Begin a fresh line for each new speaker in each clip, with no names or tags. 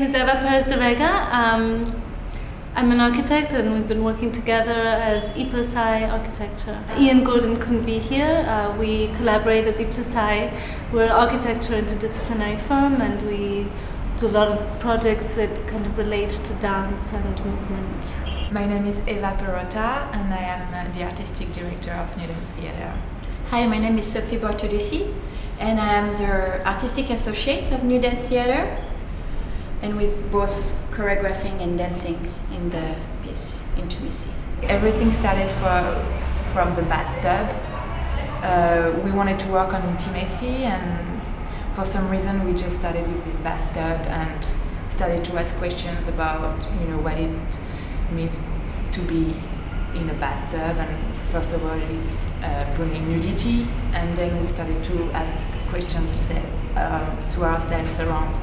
is Eva Perez-De Vega. I'm an architect and we've been working together as E+I Architecture. Ian Gordon couldn't be here. We collaborate as E+I. We're an architecture interdisciplinary firm and we do a lot of projects that kind of relate to dance and movement.
My name is Eva Perrotta and I am the artistic director of New Dance Theatre.
Hi, my name is Sophie Bortolussi and I am the artistic associate of New Dance Theatre. And we're both choreographing and dancing in the piece Intimacy.
Everything started from the bathtub. We wanted to work on intimacy, and for some reason we just started with this bathtub and started to ask questions about what it means to be in a bathtub. And first of all, it's bringing nudity, and then we started to ask questions to ourselves around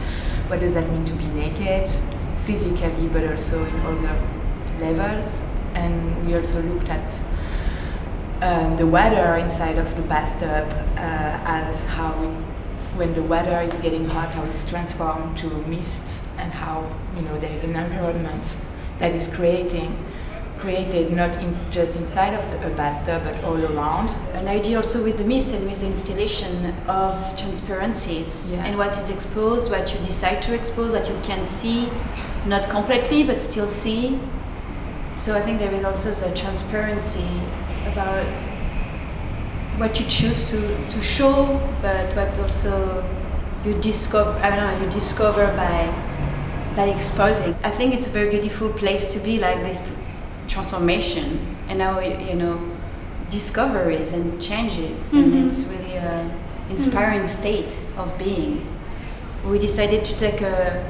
what does that mean to be naked, physically, but also in other levels. And we also looked at the water inside of the bathtub as how when the water is getting hot, how it's transformed to mist, and how there is an environment that is created not just inside of a bathtub but all around.
An idea also with the mist and with the installation of transparencies, and what is exposed, what you decide to expose, what you can see, not completely but still see. So I think there is also the transparency about what you choose to show, but what also you discover by exposing. I think it's a very beautiful place to be, like this transformation and now discoveries and changes, and it's really an inspiring state of being. We decided to take a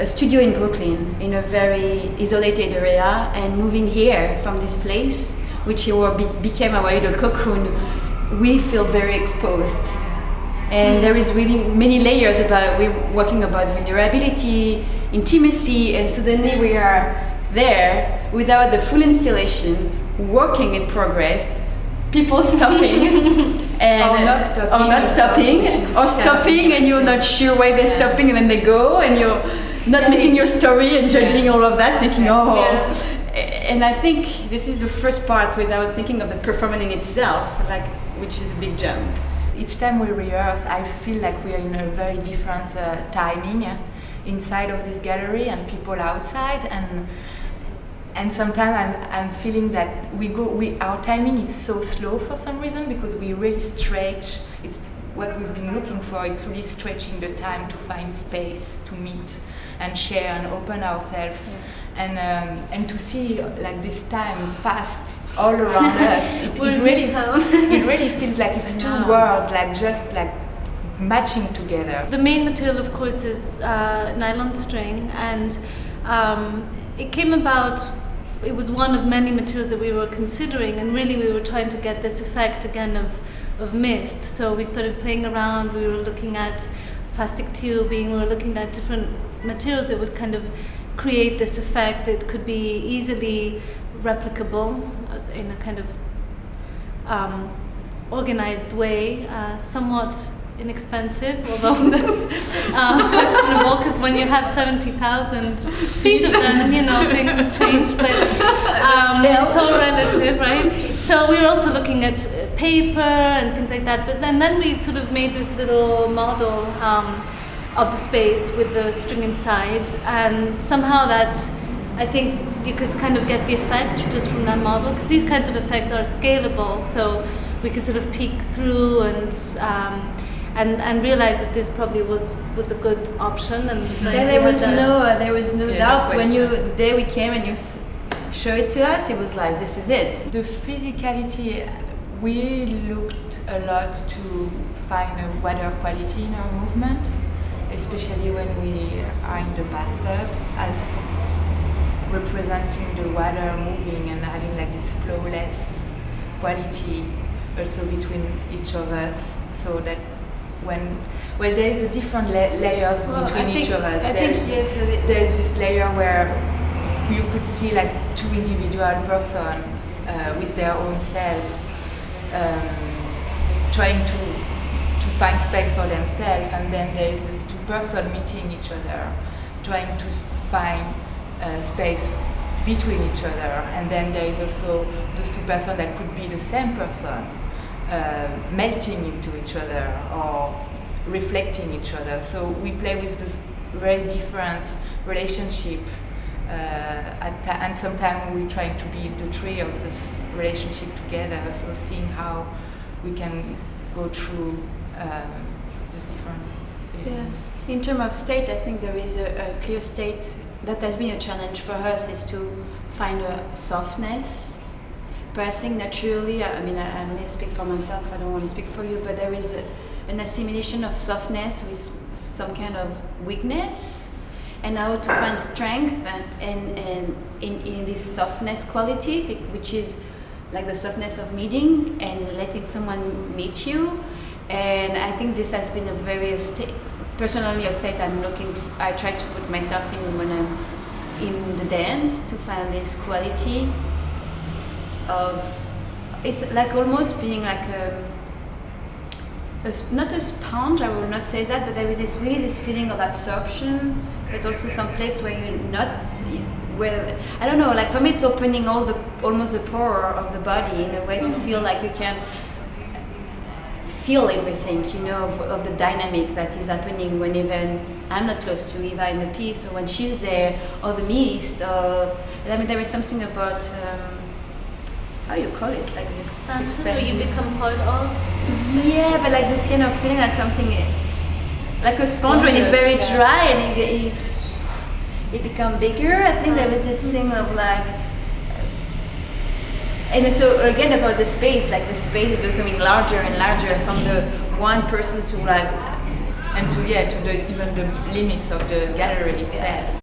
studio in Brooklyn in a very isolated area, and moving here from this place, which became our little cocoon, we feel very exposed. And there is really many layers we're working about vulnerability, intimacy, and suddenly we are there without the full installation, working in progress, people stopping and
not stopping,
and you're not sure why they're stopping, and then they go, and you're not making your story and judging all of that, thinking And I think this is the first part without thinking of the performance in itself, which is a big jump.
Each time we rehearse, I feel like we are in a very different timing inside of this gallery and people outside, and sometimes I'm feeling that our timing is so slow for some reason, because we really stretch. It's what we've been looking for. It's really stretching the time to find space to meet and share and open ourselves, and to see this time fast all around us. It really feels like it's two worlds, just matching together.
The main material, of course, is nylon string, and it came about. It was one of many materials that we were considering, and really we were trying to get this effect again of mist. So we started playing around. We were looking at plastic tubing. We were looking at different materials that would kind of create this effect that could be easily replicable in a kind of organized way, somewhat inexpensive, although that's questionable, because when you have 70,000 feet of them, things change, but it's all relative, right? So we were also looking at paper and things like that, but then we sort of made this little model of the space with the string inside, and somehow that, I think you could kind of get the effect just from that model, because these kinds of effects are scalable, so we could sort of peek through and realize that this probably was a good option. And
there was no doubt when the day we came and you showed it to us, it was like, this is it.
The physicality, we looked a lot to find a water quality in our movement, especially when we are in the bathtub, as representing the water moving and having this flawless quality also between each of us, so that there is a different layers between each of us. There is this layer where you could see two individual person with their own self trying to find space for themselves, and then there is these two person meeting each other trying to find space between each other, and then there is also those two persons that could be the same person melting into each other or reflecting each other. So we play with this very different relationship, and sometimes we try to be the three of this relationship together, so seeing how we can go through these different feelings.
Yeah. In terms of state, I think there is a clear state that has been a challenge for us, is to find a softness. But I think naturally, I mean, I may speak for myself, I don't want to speak for you, but there is an assimilation of softness with some kind of weakness, and how to find strength in this softness quality, which is like the softness of meeting and letting someone meet you. And I think this has been a very personally a state I try to put myself in when I'm in the dance, to find this quality of, it's like almost being like not a sponge, I will not say that, but there is this feeling of absorption, but also some place where you're not, where, I don't know, like for me it's opening almost the pore of the body in a way to feel like you can feel everything, you know, of the dynamic that is happening when even I'm not close to Eva in the piece, or when she's there, or the mist, or, I mean, there is something about, how you call it, like this...
Expansion, where you become part of?
Yeah, but like this kind of feeling like something, like a sponge when it's very dry and it becomes bigger. I think there was this thing of like, and so again about the space, like the space is becoming larger and larger from the one person to like,
and to the even the limits of the gallery itself.